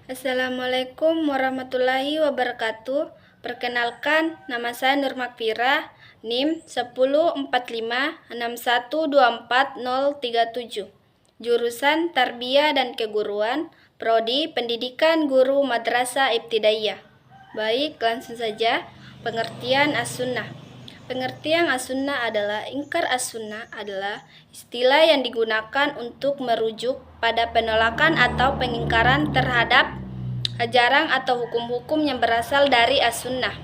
Assalamualaikum warahmatullahi wabarakatuh. Perkenalkan, nama saya Nur Makfira, NIM 10456124037. Jurusan Tarbiyah dan Keguruan, Prodi Pendidikan Guru Madrasah Ibtidaiyah. Baik, langsung saja. Pengertian As-Sunnah. Pengertian As-Sunnah adalah ingkar As-Sunnah adalah istilah yang digunakan untuk merujuk pada penolakan atau pengingkaran terhadap ajaran atau hukum-hukum yang berasal dari As-Sunnah,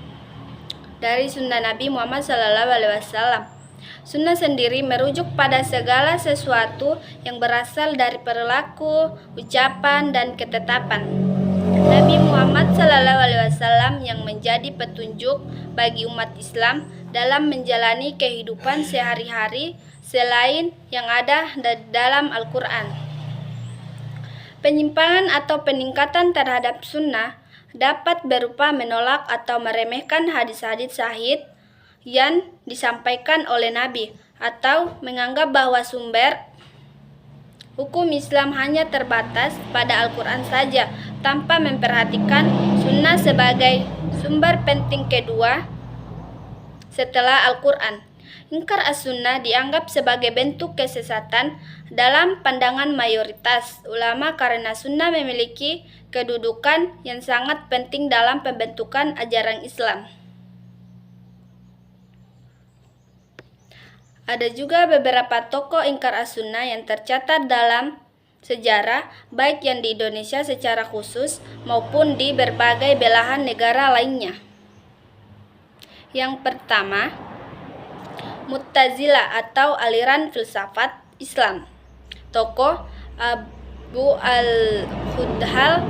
dari sunnah Nabi Muhammad SAW. Sunnah sendiri merujuk pada segala sesuatu yang berasal dari perilaku, ucapan, dan ketetapan Nabi Muhammad SAW yang menjadi petunjuk bagi umat Islam dalam menjalani kehidupan sehari-hari selain yang ada dalam Al-Quran. Penyimpangan atau peningkatan terhadap sunnah dapat berupa menolak atau meremehkan hadis-hadis sahih yang disampaikan oleh Nabi, atau menganggap bahwa sumber hukum Islam hanya terbatas pada Al-Quran saja, tanpa memperhatikan sunnah sebagai sumber penting kedua setelah Al-Quran. Ingkar As-Sunnah dianggap sebagai bentuk kesesatan dalam pandangan mayoritas ulama karena sunnah memiliki kedudukan yang sangat penting dalam pembentukan ajaran Islam. Ada juga beberapa tokoh ingkar As-Sunnah yang tercatat dalam sejarah, baik yang di Indonesia secara khusus maupun di berbagai belahan negara lainnya. Yang pertama, Mu'tazilah atau aliran filsafat Islam. Tokoh Abu al-Hudhal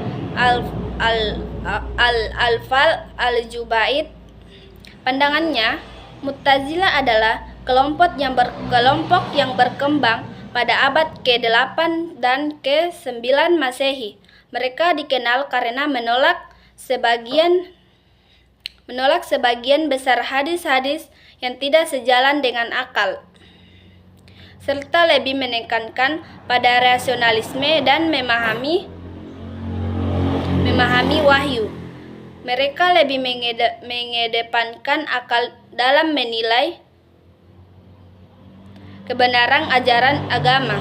al-Fal al-Jubaid. Pandangannya, Mu'tazilah adalah kelompok yang berkembang pada abad ke-8 dan ke-9 Masehi. Mereka dikenal karena menolak sebagian besar hadis-hadis yang tidak sejalan dengan akal, serta lebih menekankan pada rasionalisme dan memahami wahyu. Mereka lebih mengedepankan akal dalam menilai kebenaran ajaran agama,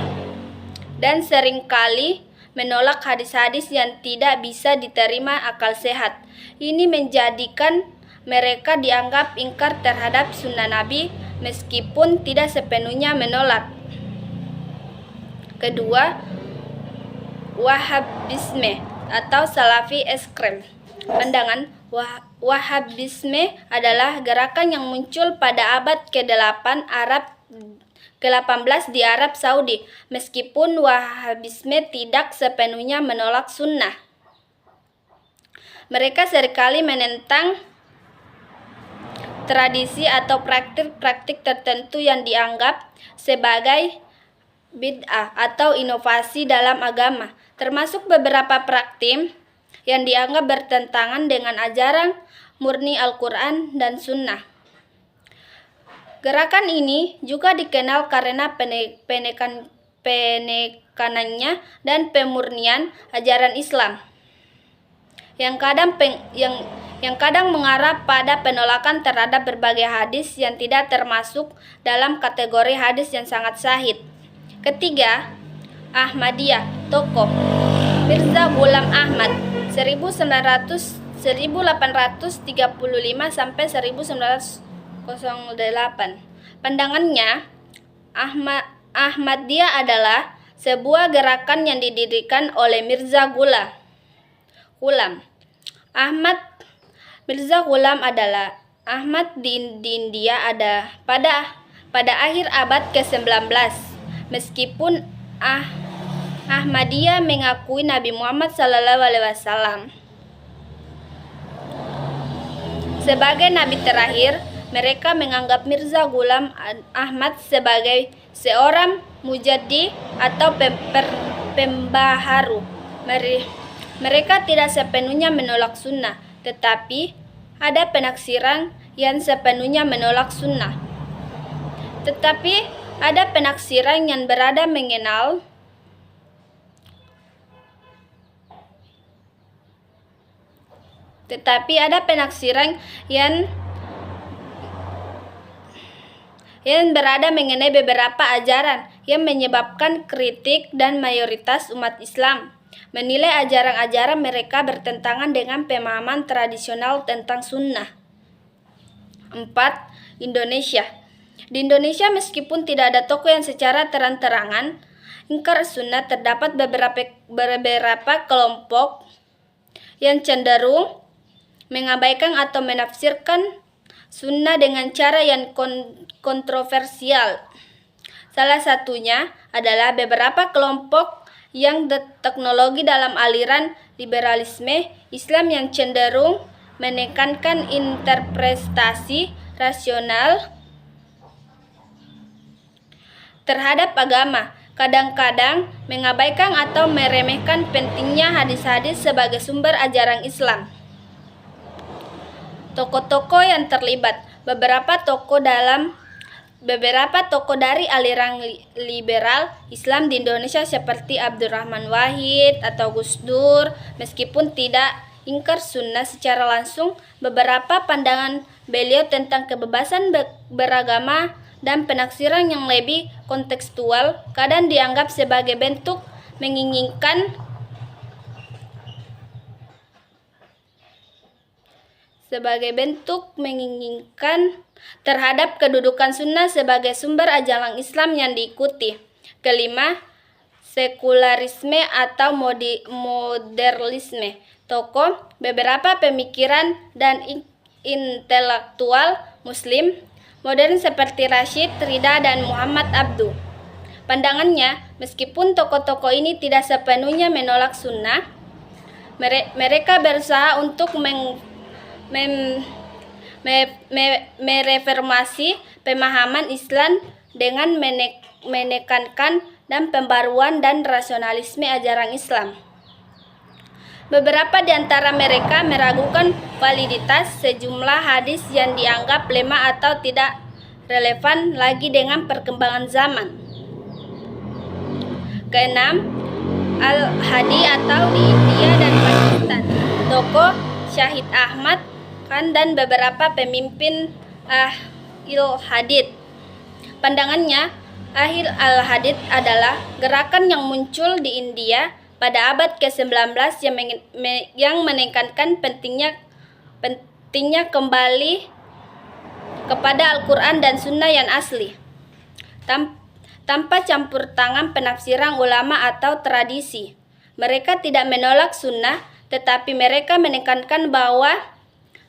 dan seringkali menolak hadis-hadis yang tidak bisa diterima akal sehat. Ini menjadikan mereka dianggap ingkar terhadap sunnah Nabi meskipun tidak sepenuhnya menolak. Kedua, Wahhabisme atau Salafi ekstrem. Pandangan Wahhabisme adalah gerakan yang muncul pada abad ke-8 ke-18 di Arab Saudi. Meskipun Wahhabisme tidak sepenuhnya menolak sunnah, mereka seringkali menentang tradisi atau praktik-praktik tertentu yang dianggap sebagai bid'ah atau inovasi dalam agama, termasuk beberapa praktik yang dianggap bertentangan dengan ajaran murni Al-Quran dan Sunnah. Gerakan ini juga dikenal karena penekanannya dan pemurnian ajaran Islam yang kadang mengarah pada penolakan terhadap berbagai hadis yang tidak termasuk dalam kategori hadis yang sangat sahih. Ketiga, Ahmadiyah. Tokoh Mirza Ghulam Ahmad 1835 sampai 1908. Pandangannya, Ahmadiyah adalah sebuah gerakan yang didirikan oleh Mirza Ghulam. Mirza Ghulam adalah Ahmad di India ada pada akhir abad ke-19. Meskipun Ahmadiyah mengakui Nabi Muhammad SAW sebagai nabi terakhir, mereka menganggap Mirza Ghulam Ahmad sebagai seorang mujaddid atau pembaharu. Mereka tidak sepenuhnya menolak sunnah, tetapi ada penaksiran yang sepenuhnya menolak sunnah. Tetapi ada penaksiran yang berada mengenal Tetapi ada penafsiran yang berada mengenai beberapa ajaran yang menyebabkan kritik, dan mayoritas umat Islam menilai ajaran-ajaran mereka bertentangan dengan pemahaman tradisional tentang sunnah. 4. Indonesia. Di Indonesia, meskipun tidak ada tokoh yang secara terang-terangan ingkar sunnah, terdapat beberapa kelompok yang cenderung mengabaikan atau menafsirkan sunnah dengan cara yang kontroversial. Salah satunya adalah beberapa kelompok yang teknologi dalam aliran liberalisme Islam yang cenderung menekankan interpretasi rasional terhadap agama, kadang-kadang mengabaikan atau meremehkan pentingnya hadis-hadis sebagai sumber ajaran Islam. Tokoh-tokoh yang terlibat. Beberapa tokoh dari aliran liberal Islam di Indonesia seperti Abdurrahman Wahid atau Gus Dur, meskipun tidak ingkar sunnah secara langsung, beberapa pandangan beliau tentang kebebasan beragama dan penafsiran yang lebih kontekstual kadang dianggap sebagai bentuk menginginkan terhadap kedudukan sunnah sebagai sumber ajaran Islam yang diikuti. Kelima, sekularisme atau modernisme. Tokoh beberapa pemikiran dan intelektual Muslim modern seperti Rashid Rida dan Muhammad Abduh. Pandangannya, meskipun tokoh-tokoh ini tidak sepenuhnya menolak sunnah, mereka berusaha untuk mereformasi pemahaman Islam dengan menekankan dan pembaruan dan rasionalisme ajaran Islam. Beberapa di antara mereka meragukan validitas sejumlah hadis yang dianggap lemah atau tidak relevan lagi dengan perkembangan zaman. Keenam, Al-Hadi atau di India dan Pakistan. Tokoh Syahid Ahmad Khan dan beberapa pemimpin Ahlul Hadits. Pandangannya, Ahlul Hadits adalah gerakan yang muncul di India pada abad ke-19 yang menekankan pentingnya kembali kepada Al-Quran dan Sunnah yang asli, tanpa campur tangan penafsiran ulama atau tradisi. Mereka tidak menolak sunnah, tetapi mereka menekankan bahwa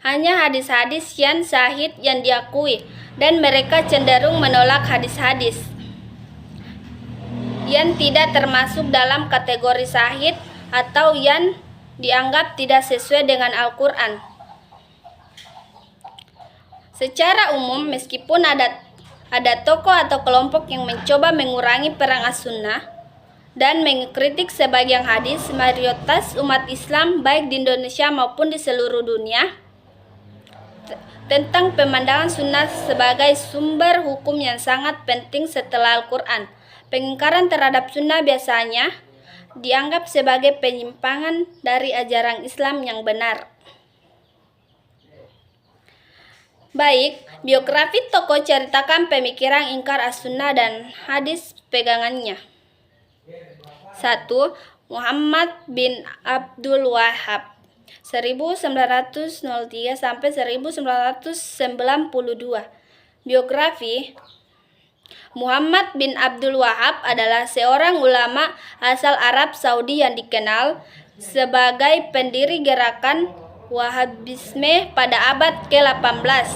hanya hadis-hadis yang sahih yang diakui, dan mereka cenderung menolak hadis-hadis yang tidak termasuk dalam kategori sahih atau yang dianggap tidak sesuai dengan Al-Quran. Secara umum, meskipun ada tokoh atau kelompok yang mencoba mengurangi perang as-sunnah dan mengkritik sebagian hadis, mayoritas umat Islam baik di Indonesia maupun di seluruh dunia tentang pemandangan sunnah sebagai sumber hukum yang sangat penting setelah Al-Quran. Pengingkaran terhadap sunnah biasanya dianggap sebagai penyimpangan dari ajaran Islam yang benar. Baik, biografi tokoh ceritakan pemikiran ingkar as-sunnah dan hadis pegangannya. 1. Muhammad bin Abdul Wahhab 1903 sampai 1992. Biografi. Muhammad bin Abdul Wahhab adalah seorang ulama asal Arab Saudi yang dikenal sebagai pendiri gerakan Wahhabisme pada abad ke-18.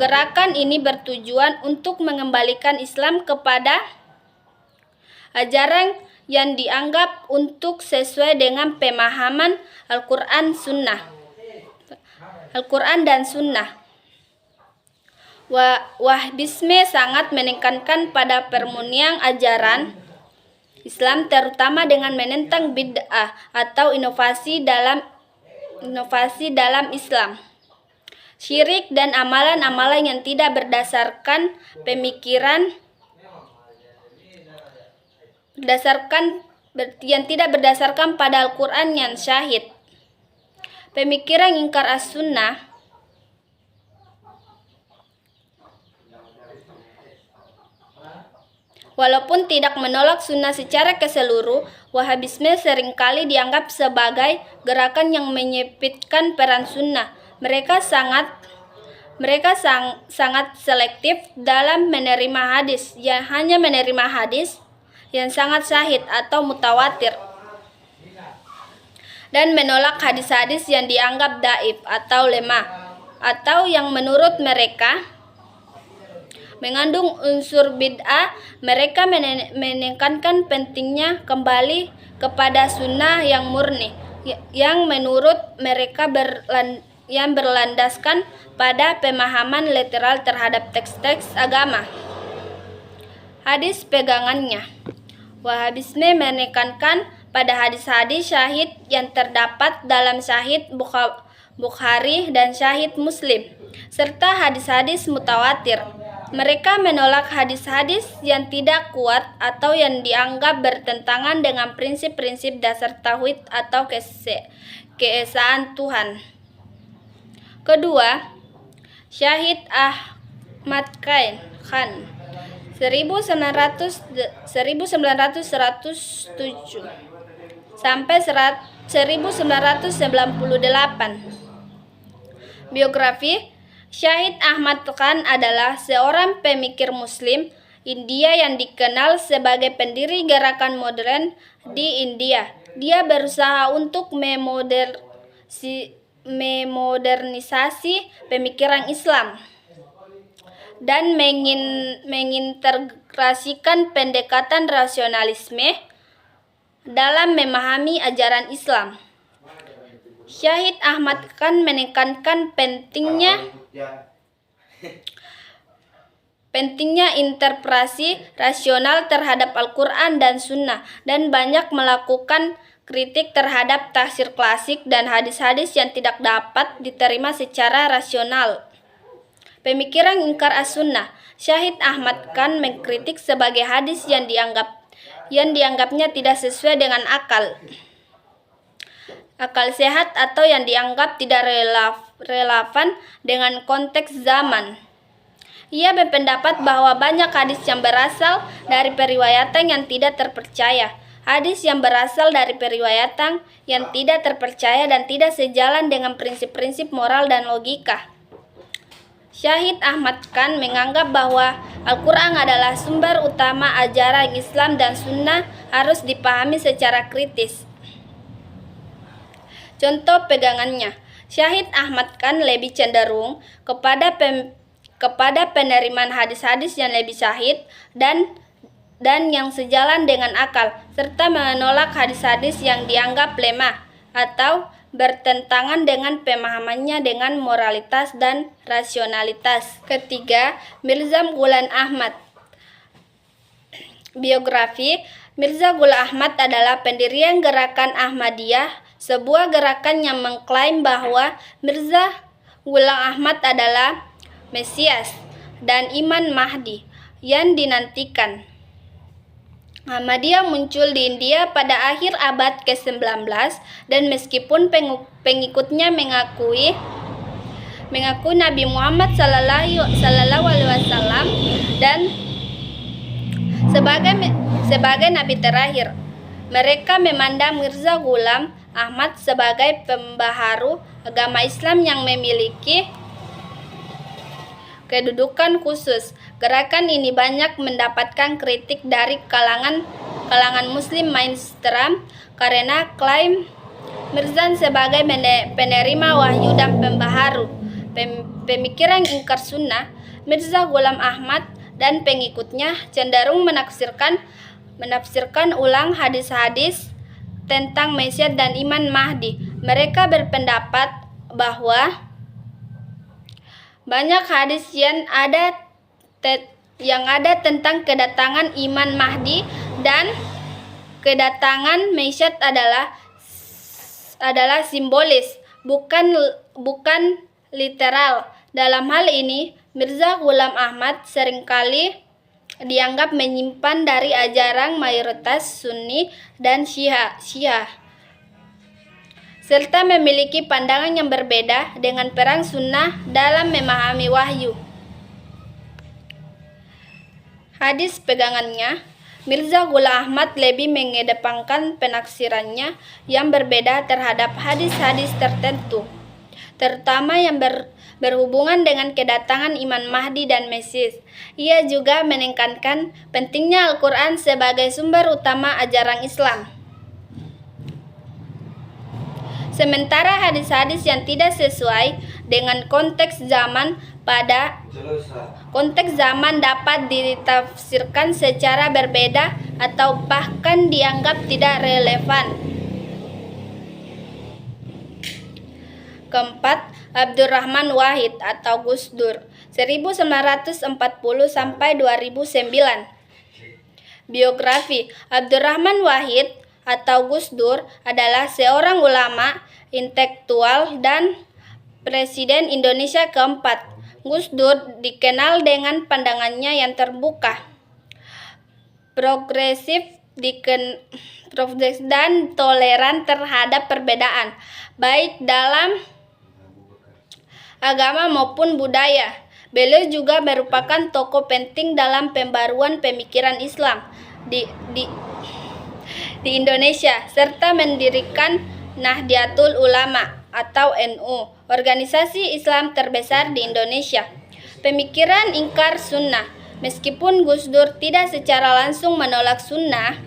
Gerakan ini bertujuan untuk mengembalikan Islam kepada ajaran yang dianggap untuk sesuai dengan pemahaman Al-Quran dan Sunnah. Wahhabisme sangat menekankan pada permurnian ajaran Islam, terutama dengan menentang bid'ah atau inovasi dalam Islam, syirik dan amalan-amalan yang tidak berdasarkan pada Al-Quran yang syahid. Pemikiran ingkar as-sunnah walaupun tidak menolak sunnah secara keseluruh, Wahabisme seringkali dianggap sebagai gerakan yang menyempitkan peran sunnah. Mereka sangat selektif dalam menerima hadis, yang hanya menerima hadis yang sangat syahid atau mutawatir, dan menolak hadis-hadis yang dianggap dhaif atau lemah, atau yang menurut mereka mengandung unsur bid'ah. Mereka menekankan pentingnya kembali kepada sunnah yang murni, yang menurut mereka berlandaskan pada pemahaman literal terhadap teks-teks agama. Hadis pegangannya. Wahabisme menekankan pada hadis-hadis syahid yang terdapat dalam Sahih Bukhari dan Sahih Muslim, serta hadis-hadis mutawatir. Mereka menolak hadis-hadis yang tidak kuat atau yang dianggap bertentangan dengan prinsip-prinsip dasar tauhid atau keesaan Tuhan. Kedua, Syahid Ahmad Khan 1907 sampai 1998. Biografi. Syahid Ahmad Khan adalah seorang pemikir Muslim India yang dikenal sebagai pendiri gerakan modern di India. Dia berusaha untuk memodernisasi pemikiran Islam dan mengintegrasikan pendekatan rasionalisme dalam memahami ajaran Islam. Syahid Ahmad Khan menekankan pentingnya interpretasi rasional terhadap Al-Quran dan Sunnah, dan banyak melakukan kritik terhadap tafsir klasik dan hadis-hadis yang tidak dapat diterima secara rasional. Pemikiran ingkar as-sunnah. Syahid Ahmad Khan mengkritik sebagai hadis yang dianggapnya tidak sesuai dengan akal sehat atau yang dianggap tidak relevan dengan konteks zaman. Ia berpendapat bahwa banyak hadis yang berasal dari periwayatan yang tidak terpercaya, hadis yang berasal dari periwayatan yang tidak terpercaya dan tidak sejalan dengan prinsip-prinsip moral dan logika. Syahid Ahmad Khan menganggap bahwa Al-Quran adalah sumber utama ajaran Islam dan Sunnah harus dipahami secara kritis. Contoh pegangannya. Syahid Ahmad Khan lebih cenderung kepada penerimaan hadis-hadis yang lebih syahid dan yang sejalan dengan akal, serta menolak hadis-hadis yang dianggap lemah atau bertentangan dengan pemahamannya dengan moralitas dan rasionalitas. Ketiga, Mirza Ghulam Ahmad. Biografi. Mirza Ghulam Ahmad adalah pendirian gerakan Ahmadiyah, sebuah gerakan yang mengklaim bahwa Mirza Ghulam Ahmad adalah Mesias dan Imam Mahdi yang dinantikan. Ahmadiyah muncul di India pada akhir abad ke-19 dan meskipun pengikutnya mengaku Nabi Muhammad sallallahu alaihi wasallam dan sebagai nabi terakhir, mereka memandang Mirza Ghulam Ahmad sebagai pembaharu agama Islam yang memiliki kedudukan khusus. Gerakan ini banyak mendapatkan kritik dari kalangan Muslim mainstream karena klaim Mirza sebagai penerima wahyu dan pembaharu. Pemikiran ingkar sunnah. Mirza Ghulam Ahmad dan pengikutnya cenderung menafsirkan ulang hadis-hadis tentang Mesias dan Imam Mahdi. Mereka berpendapat bahwa banyak hadis yang ada tentang kedatangan Imam Mahdi dan kedatangan Mesias adalah simbolis, bukan literal. Dalam hal ini, Mirza Ghulam Ahmad seringkali dianggap menyimpan dari ajaran mayoritas Sunni dan Syiah. serta memiliki pandangan yang berbeda dengan perang sunnah dalam memahami wahyu. Hadis pegangannya, Mirza Ghulam Ahmad lebih mengedepankan penafsirannya yang berbeda terhadap hadis-hadis tertentu, terutama yang berhubungan dengan kedatangan Imam Mahdi dan Mesias. Ia juga menekankan pentingnya Al-Quran sebagai sumber utama ajaran Islam. Sementara hadis-hadis yang tidak sesuai dengan konteks zaman dapat ditafsirkan secara berbeda atau bahkan dianggap tidak relevan. Keempat, Abdurrahman Wahid atau Gus Dur 1940 sampai 2009. Biografi Abdurrahman Wahid atau Gus Dur adalah seorang ulama, intelektual, dan Presiden Indonesia keempat. Gus Dur dikenal dengan pandangannya yang terbuka, progresif, dan toleran terhadap perbedaan, baik dalam agama maupun budaya. Beliau juga merupakan tokoh penting dalam pembaruan pemikiran Islam di Indonesia, serta mendirikan Nahdlatul Ulama atau NU, organisasi Islam terbesar di Indonesia. Pemikiran ingkar sunnah. Meskipun Gus Dur tidak secara langsung menolak sunnah,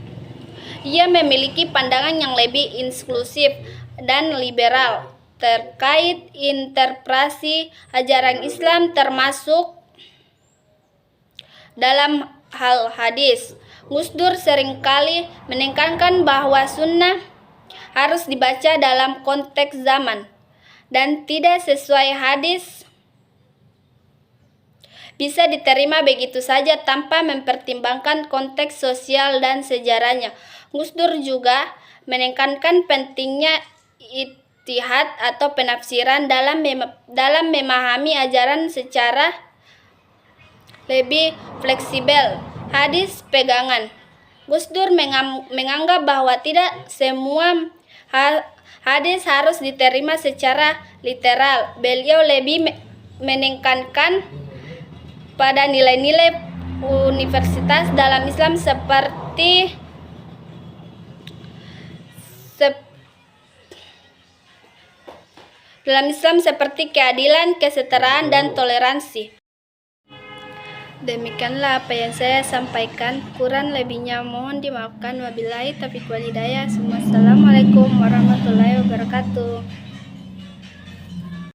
ia memiliki pandangan yang lebih inklusif dan liberal terkait interpretasi ajaran Islam, termasuk dalam hal hadis. Gus Dur seringkali menekankan bahwa sunnah harus dibaca dalam konteks zaman dan tidak sesuai hadis bisa diterima begitu saja tanpa mempertimbangkan konteks sosial dan sejarahnya. Gus Dur juga menekankan pentingnya ijtihad atau penafsiran dalam memahami ajaran secara lebih fleksibel. Hadis pegangan. Gus Dur menganggap bahwa tidak semua hadis harus diterima secara literal. Beliau lebih menekankan pada nilai-nilai universitas dalam Islam seperti keadilan, kesetaraan, dan toleransi. Demikianlah apa yang saya sampaikan. Kurang lebihnya mohon dimaafkan. Wabillahi taufiq wal hidayah. Assalamualaikum warahmatullahi wabarakatuh.